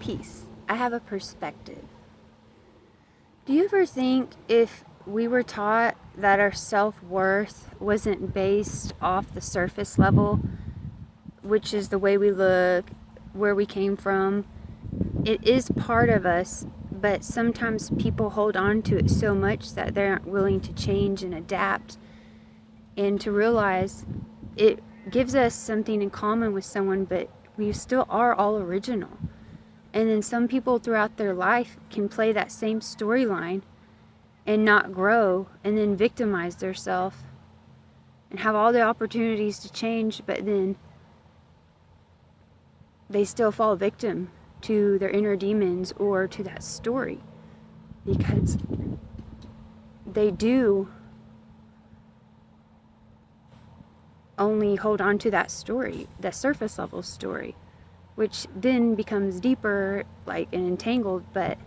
peace. I have a perspective. Do you ever think if we were taught that our self-worth wasn't based off the surface level, which is the way we look, where we came from, it is part of us, but sometimes people hold on to it so much that they aren't willing to change and adapt and to realize it gives us something in common with someone, but we still are all original. And then some people throughout their life can play that same storyline and not grow, and then victimize themselves and have all the opportunities to change, but then they still fall victim to their inner demons or to that story, because they do only hold on to that story, that surface level story, which then becomes deeper, like, and entangled. But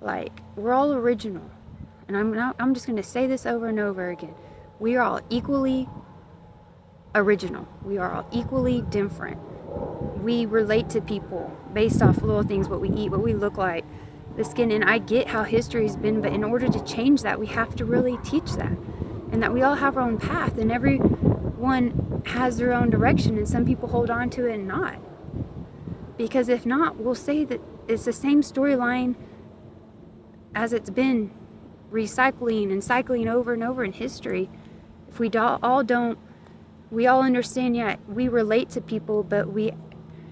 like, we're all original, and I'm just going to say this over and over again. We are all equally original. We are all equally different. We relate to people based off little things, what we eat, what we look like, the skin. And I get how history's been, but in order to change that, we have to really teach that, and that we all have our own path, and everyone has their own direction, and some people hold on to it and not. Because if not, we'll say that it's the same storyline as it's been recycling and cycling over and over in history. If we we all understand, yeah, we relate to people, but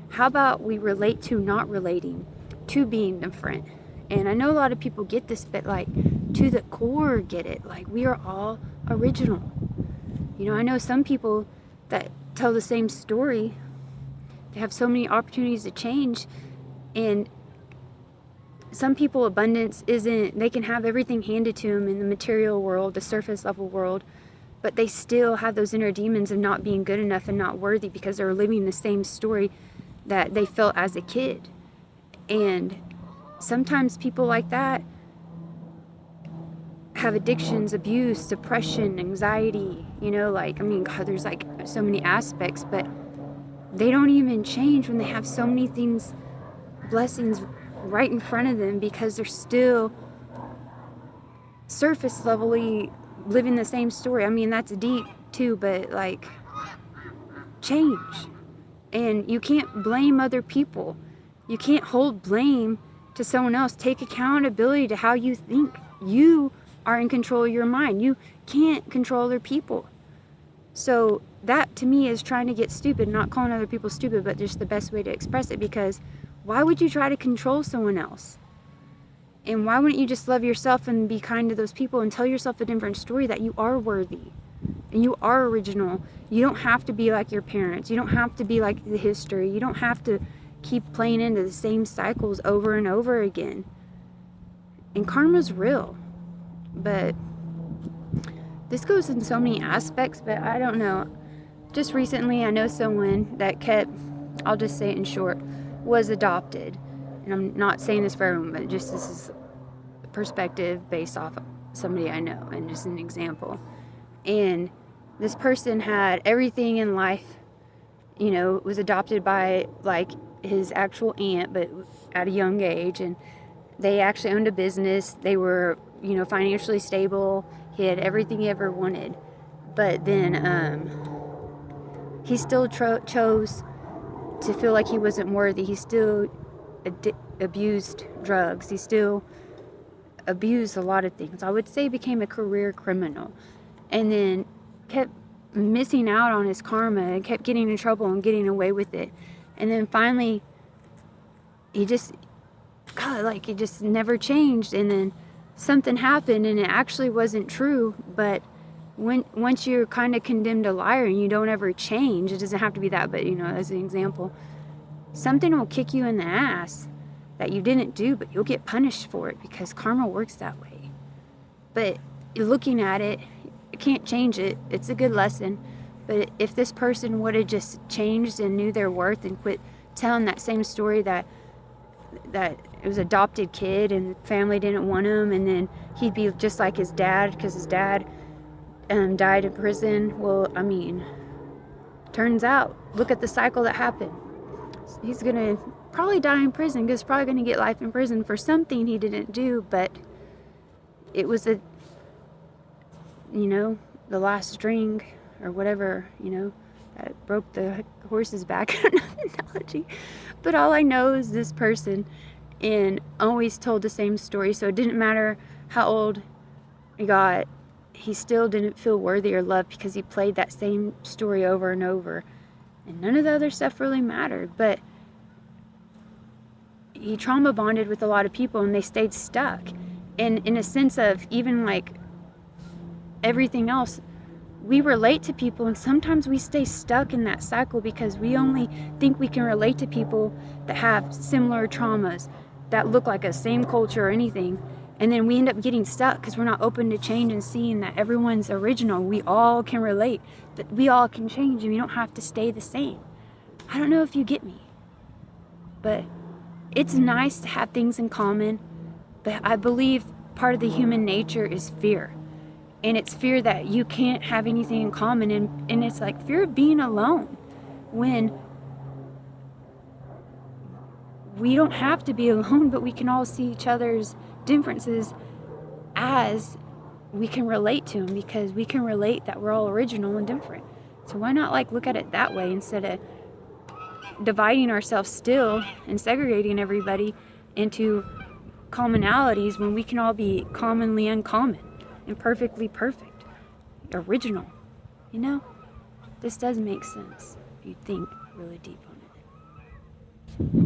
how about we relate to not relating, to being different? And I know a lot of people get this, but like, to the core get it. Like, we are all original. You know, I know some people that tell the same story. They have so many opportunities to change, and some people, abundance isn't, they can have everything handed to them in the material world, the surface level world, but they still have those inner demons of not being good enough and not worthy, because they're living the same story that they felt as a kid. And sometimes people like that have addictions, abuse, depression, anxiety, you know, like, I mean, God, there's like so many aspects, but they don't even change when they have so many things, blessings right in front of them, because they're still surface levelly living the same story. I mean, that's deep too, but like, change. And you can't blame other people. You can't hold blame to someone else. Take accountability to how you think. You are in control of your mind. You can't control other people. So that to me is trying to get stupid, not calling other people stupid, but just the best way to express it. Because why would you try to control someone else? And why wouldn't you just love yourself and be kind to those people and tell yourself a different story, that you are worthy and you are original? You don't have to be like your parents. You don't have to be like the history. You don't have to keep playing into the same cycles over and over again. And karma's real. But this goes in so many aspects, but I don't know. Just recently, I know someone that I'll just say it in short, was adopted. And I'm not saying this for everyone, but just this is perspective based off of somebody I know, and just an example. And this person had everything in life, you know, was adopted by like his actual aunt, but at a young age. And they actually owned a business. They were, you know, financially stable. He had everything he ever wanted. But then he still chose to feel like he wasn't worthy. He still abused drugs. He still abused a lot of things. I would say became a career criminal. And then kept missing out on his karma and kept getting in trouble and getting away with it. And then finally, he just never changed. And then something happened, and it actually wasn't true. But once you're kind of condemned a liar and you don't ever change, it doesn't have to be that, but you know, as an example, something will kick you in the ass that you didn't do, but you'll get punished for it, because karma works that way. But looking at it, you can't change it. It's a good lesson. But if this person would have just changed and knew their worth and quit telling that same story that it was an adopted kid and the family didn't want him, and then he'd be just like his dad because his dad died in prison. Well, I mean, turns out, look at the cycle that happened. He's gonna probably die in prison, because probably going to get life in prison for something he didn't do, but it was the last string or whatever, that broke the horse's back. I don't know the analogy. But all I know is this person, and always told the same story, so it didn't matter how old he got, he still didn't feel worthy or loved because he played that same story over and over. And none of the other stuff really mattered, but he trauma bonded with a lot of people and they stayed stuck. And in a sense of even like everything else, we relate to people, and sometimes we stay stuck in that cycle because we only think we can relate to people that have similar traumas, that look like a same culture or anything. And then we end up getting stuck because we're not open to change and seeing that everyone's original. We all can relate, but we all can change, and we don't have to stay the same. I don't know if you get me, but it's nice to have things in common. But I believe part of the human nature is fear. And it's fear that you can't have anything in common. And it's like fear of being alone, when we don't have to be alone, but we can all see each other's differences as we can relate to them, because we can relate that we're all original and different. So why not look at it that way, instead of dividing ourselves still and segregating everybody into commonalities, when we can all be commonly uncommon and perfectly perfect, original. This does make sense if you think really deep on it.